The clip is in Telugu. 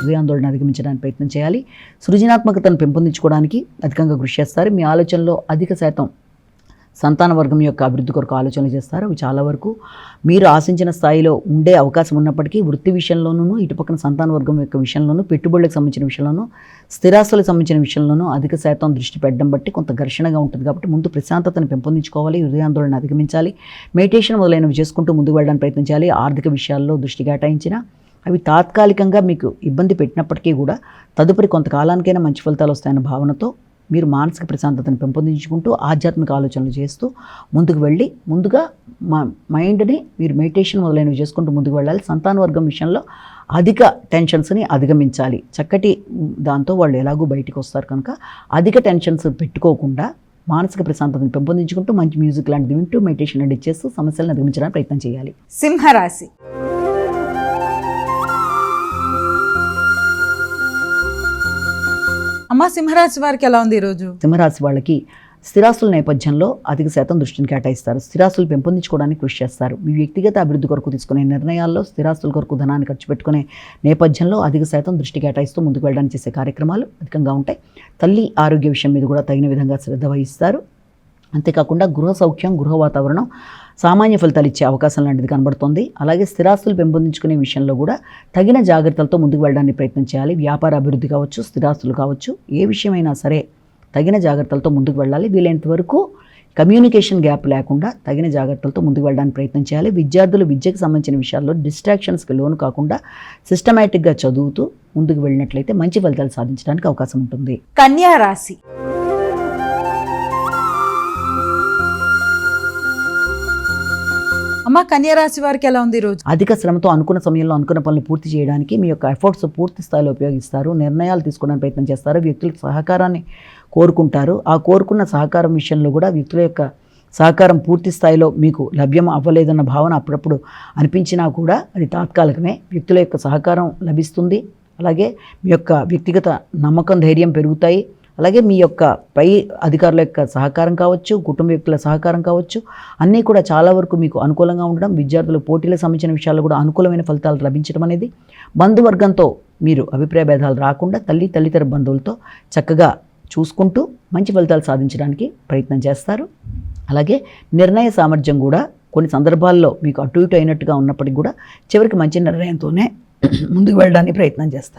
హృదయాందోళన అధిగమించడానికి ప్రయత్నం చేయాలి. సృజనాత్మకతను పెంపొందించుకోవడానికి అధికంగా కృషి చేస్తారు. మీ ఆలోచనలో అధిక శాతం సంతాన వర్గం యొక్క అభివృద్ధి కొరకు ఆలోచనలు చేస్తారు. అవి చాలా వరకు మీరు ఆశించిన స్థాయిలో ఉండే అవకాశం ఉన్నప్పటికీ వృత్తి విషయంలోనూ, ఇటుపక్కన సంతాన వర్గం యొక్క విషయంలోనూ, పెట్టుబడులకు సంబంధించిన విషయంలోనూ, స్థిరాస్తులకు సంబంధించిన విషయంలోనూ అధిక శాతం దృష్టి పెట్టడం బట్టి కొంత ఘర్షణగా ఉంటుంది. కాబట్టి ముందు ప్రశాంతతను పెంపొందించుకోవాలి, హృదయాందోళన అధిగమించాలి, మెడిటేషన్ మొదలైనవి చేసుకుంటూ ముందుకు వెళ్ళడానికి ప్రయత్నం చేయాలి. ఆర్థిక విషయాల్లో దృష్టి కేటాయించిన అవి తాత్కాలికంగా మీకు ఇబ్బంది పెట్టినప్పటికీ కూడా తదుపరి కొంతకాలానికైనా మంచి ఫలితాలు వస్తాయన్న భావనతో మీరు మానసిక ప్రశాంతతను పెంపొందించుకుంటూ ఆధ్యాత్మిక ఆలోచనలు చేస్తూ ముందుకు వెళ్ళి ముందుగా మైండ్ని మీరు మెడిటేషన్ మొదలైనవి చేసుకుంటూ ముందుకు వెళ్ళాలి. సంతాన వర్గం విషయంలో అధిక టెన్షన్స్ని అధిగమించాలి. చక్కటి దాంతో వాళ్ళు ఎలాగూ బయటికి వస్తారు కనుక అధిక టెన్షన్స్ పెట్టుకోకుండా మానసిక ప్రశాంతతను పెంపొందించుకుంటూ మంచి మ్యూజిక్ లాంటిది వింటూ మెడిటేషన్ లాంటివి చేస్తూ సమస్యలను అధిగమించడానికి ప్రయత్నం చేయాలి. సింహరాశి. అమ్మ, సింహరాశి వారికి ఎలా ఉంది ఈరోజు? సింహరాశి వాళ్ళకి స్థిరాస్తుల నేపథ్యంలో అధిక శాతం దృష్టిని కేటాయిస్తారు. స్థిరాస్తులు పెంపొందించుకోవడానికి కృషి చేస్తారు. మీ వ్యక్తిగత అభివృద్ధి కొరకు తీసుకునే నిర్ణయాల్లో స్థిరాస్తుల కొరకు ధనాన్ని ఖర్చు పెట్టుకునే నేపథ్యంలో అధిక శాతం దృష్టి కేటాయిస్తూ ముందుకు వెళ్ళడానికి చేసే కార్యక్రమాలు అధికంగా ఉంటాయి. తల్లి ఆరోగ్య విషయం మీద కూడా తగిన విధంగా శ్రద్ధ వహిస్తారు. అంతేకాకుండా గృహ సౌఖ్యం, గృహ వాతావరణం సామాన్య ఫలితాలు ఇచ్చే అవకాశం లాంటిది కనబడుతుంది. అలాగే స్థిరాస్తులు పెంపొందించుకునే విషయంలో కూడా తగిన జాగ్రత్తలతో ముందుకు వెళ్ళడానికి ప్రయత్నం చేయాలి. వ్యాపార అభివృద్ధి కావచ్చు, స్థిరాస్తులు కావచ్చు, ఏ విషయమైనా సరే తగిన జాగ్రత్తలతో ముందుకు వెళ్ళాలి. వీలైనంత వరకు కమ్యూనికేషన్ గ్యాప్ లేకుండా తగిన జాగ్రత్తలతో ముందుకు వెళ్ళడానికి ప్రయత్నం చేయాలి. విద్యార్థులు విద్యకు సంబంధించిన విషయాల్లో డిస్ట్రాక్షన్స్కి లోను కాకుండా సిస్టమేటిక్గా చదువుతూ ముందుకు వెళ్ళినట్లయితే మంచి ఫలితాలు సాధించడానికి అవకాశం ఉంటుంది. కన్యా రాశి. అమ్మ, కన్యా రాశి వారికి ఎలా ఉంది ఈరోజు? అధిక శ్రమతో అనుకున్న సమయంలో అనుకున్న పనులు పూర్తి చేయడానికి మీ యొక్క ఎఫర్ట్స్ పూర్తి స్థాయిలో ఉపయోగిస్తారు. నిర్ణయాలు తీసుకోవడానికి ప్రయత్నం చేస్తారు. వ్యక్తులకు సహకారాన్ని కోరుకుంటారు. ఆ కోరుకున్న సహకారం విషయంలో కూడా వ్యక్తుల యొక్క సహకారం పూర్తి స్థాయిలో మీకు లభ్యం అవ్వలేదన్న భావన అప్పుడప్పుడు అనిపించినా కూడా అది తాత్కాలికమే. వ్యక్తుల యొక్క సహకారం లభిస్తుంది. అలాగే మీ యొక్క వ్యక్తిగత నమ్మకం, ధైర్యం పెరుగుతాయి. అలాగే మీ యొక్క పై అధికారుల యొక్క సహకారం కావచ్చు, కుటుంబ వ్యక్తుల సహకారం కావచ్చు, అన్నీ కూడా చాలా వరకు మీకు అనుకూలంగా ఉండడం, విద్యార్థులు పోటీలకు సంబంధించిన విషయాల్లో కూడా అనుకూలమైన ఫలితాలు లభించడం అనేది, బంధువర్గంతో మీరు అభిప్రాయ భేదాలు రాకుండా తల్లితర బంధువులతో చక్కగా చూసుకుంటూ మంచి ఫలితాలు సాధించడానికి ప్రయత్నం చేస్తారు. అలాగే నిర్ణయ సామర్థ్యం కూడా కొన్ని సందర్భాల్లో మీకు అటు ఇటు అయినట్టుగా ఉన్నప్పటికీ కూడా చివరికి మంచి నిర్ణయంతోనే ముందుకు వెళ్ళడానికి ప్రయత్నం చేస్తారు.